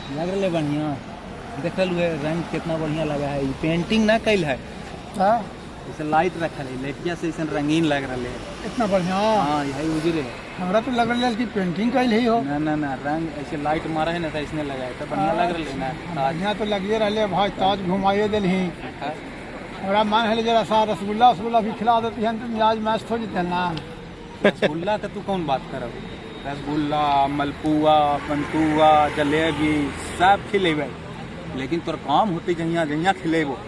लग रहा है बढ़िया। देख हुए रंग कितना बढ़िया लगा है। पेंटिंग ना कैल है, जैसे लाइट रखल है, लाइटिया से ऐसा रंगीन लग रहा है। इतना बढ़िया। हाँ यही उजरे है। हमरा तो लग रहा है कि पेंटिंग कैल ही हो। ना ना ना, रंग ऐसे लाइट मारा है ना तो इसने लगा है तो बढ़िया लग रहा है ना। बढ़िया तो लगे रहे भाई, ताज घुमाइए दिल ही। हमरा मन है जरा सा रसगुल्ला वसगुल्ला भी खिला देती है तो मिजाज मैच हो जते ना। रसगुल्ला का तू कौन बात कर? रसगुल्ला, मलपुआ, पंतुआ, जलेबी सब खिलेबे, लेकिन तोर काम होती जहिया जहिया खिलेबो।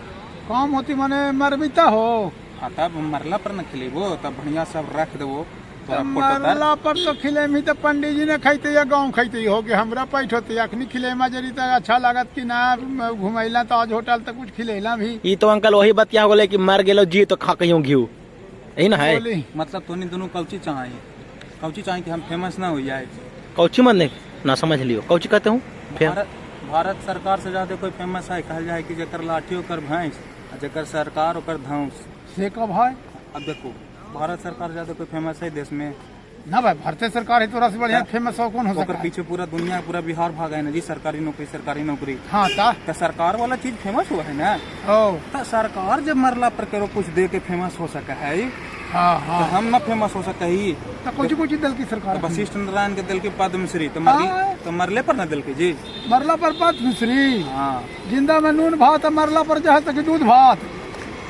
काम होती माने मरबिता हो। हाँ तब मरला पर न खिलेबो, तब बढ़िया सब रख देबो। मरला पर तो खिलेमी तो पंडित जी ने खैते या गाँव खैते हो कि हमरा पैठ होते अखनी खिलेमा जरी तक अच्छा लागत कि ना घुमैला ताज होटल तक कुछ खिलेला भी। ये तो अंकल वही बतिया बोले कि मर गेलो जी तो खा कहियो घी, यही ना है। मतलब तोनी दोनों कौची चाहिए, कौची चाहिए कि हम फेमस ना हो जाए। कौची मन नहीं ना समझ लियो, कौची कहते हूँ। भारत सरकार से ज्यादा कोई फेमस है कहल जाए कि जकर लाठी ओकर भैंस, जकर सरकार ओकर धौंस। से कब है? अब देखो भारत सरकार ज्यादा कोई फेमस है देश में ना भाई, भारतीय सरकार है तोरा से बढ़िया फेमस हो कौन हो सकता है? पीछे पूरा दुनिया पूरा बिहार भागा है ना जी, सरकारी नौकरी सरकारी नौकरी। हाँ तो सरकार वाला चीज फेमस हुआ है ना। तो सरकार जब मरला पर करो कुछ दे के फेमस हो सका है। हाँ हाँ, तो हम ना फेमस हो सका ही। तो कुछ दल की सरकार वशिष्ठ नारायण के दिल की पद्मश्री तो मरले पर ना दिल की जी। मरला पर पद्मश्री। हाँ, जिंदा में नून भात, मरला पर जो है तक दूध भात।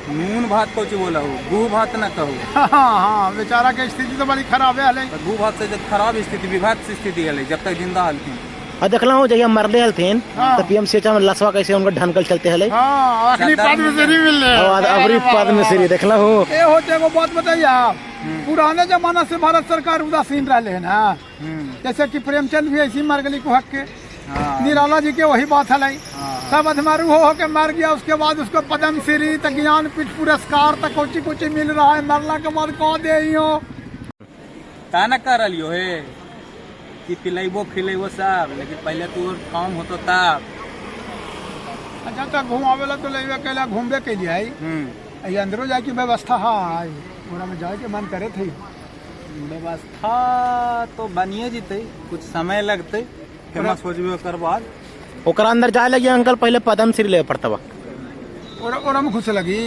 नून भात को बोला हो, गू भात न कहो। हाँ हाँ, बेचारा की स्थिति तो बड़ी खराब है। गू भात से जब खराब स्थिति, विभत्स स्थिति है जब तक जिंदा हलथिन। और देखला हूँ जब मरले हलथिन तो पीएमसीएच में लसवा कैसे उनका ढनकल चलते हले। हाँ, अखनी पद्मश्री मिल रहे। अबरी पद्मश्री देखला हूँ। ये होते को बात बताइए आप, पुराने जमाना से भारत सरकार उदासीन रहे है ना। जैसे कि प्रेमचंद भी ऐसी मर गई कुहक के, निराला जी के वही बात है। सब अधमारू हो के मर गया, उसके बाद उसको पद्मश्री तक ज्ञानपीठ पुरस्कार तक कोची कोची मिल रहा है। मरला के बाद कह दे ताना कर लियो है कि पिलेबो खिलेबो सब, लेकिन पहले तू काम होतो तब। अच्छा तक घुमावेला तो लेवे कैला घूमबे के लिए आई अंदरो जाए की व्यवस्था है, ओरा में जाए के मन करे थे। व्यवस्था तो बनिए जीते, कुछ समय लगते फेमस हो जबे ओकर बाद। ओकरा अंदर जाए लगी अंकल पहले पद्मश्री ले पड़ता बा। ओरा में घुसे लगी,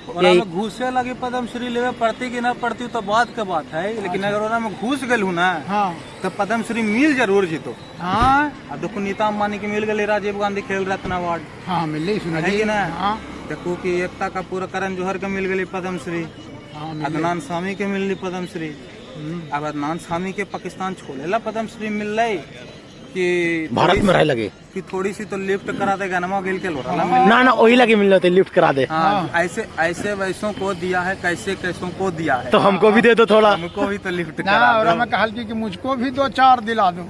ओरा में घुसे लगी पद्मश्री लेवे पड़ती कि ना पड़ती तो बात के बात है। लेकिन अगर ओरा में घुस गलू ना तो पद्मश्री मिल जरूर जीतो। हाँ, अब देखो नीता अंबानी के मिल गए, राजीव गांधी खेल रत्न अवार्ड। हाँ मिल सुना है कि ना। देखो कि एकता का पूरा करण जौहर के मिल गई पद्मश्री। अदनान सामी के मिल पद्मश्री। अब अदनान सामी के पाकिस्तान छोड़ेला पद्मश्री मिल रही कि भारत में रह लगे कि थोड़ी सी तो लिफ्ट करा देगा नमा गिल के लोरा ना ना वही लगे मिल रहे लिफ्ट करा दे। हाँ, ऐसे वैसों को दिया है, कैसे कैसों को दिया है। तो हमको भी दे दो थोड़ा, हमको भी तो लिफ्ट करा दो। मैं कहल कि मुझको भी 2-4 दिला दो।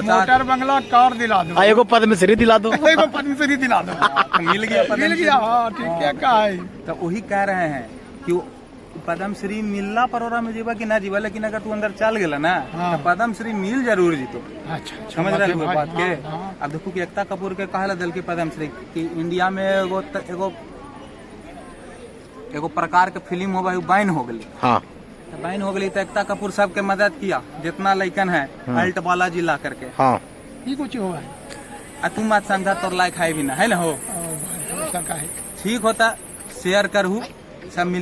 मोटर बंगला कार दिला दो, एगो पद्मश्री दिला दो। एगो पद्मश्री दिला दो। मिल गया। हाँ ठीक है का है। तो वही कह रहे हैं कि पद्मश्री मिलना पर ओरा में जीवा कि ना जीवा, लेकिन अगर तू अंदर चल गेला ना तो पद्मश्री मिल जरूर जीतो। अच्छा, समझ रहे हो बात के। अब देखो कि एकता कपूर के कहला दिल की पद्मश्री कि इंडिया में एगो प्रकार के फिल्म हो भाई बैन हो गई। हाँ बैन हो गई तो एकता कपूर सबके मदद किया जितना लइकन है, अल्ट बालाजी ला करके। हाँ ये कुछ हुआ है, तू मत समझा तोर लायक है भी ना है ना हो। ठीक होता शेयर करहू सब मिल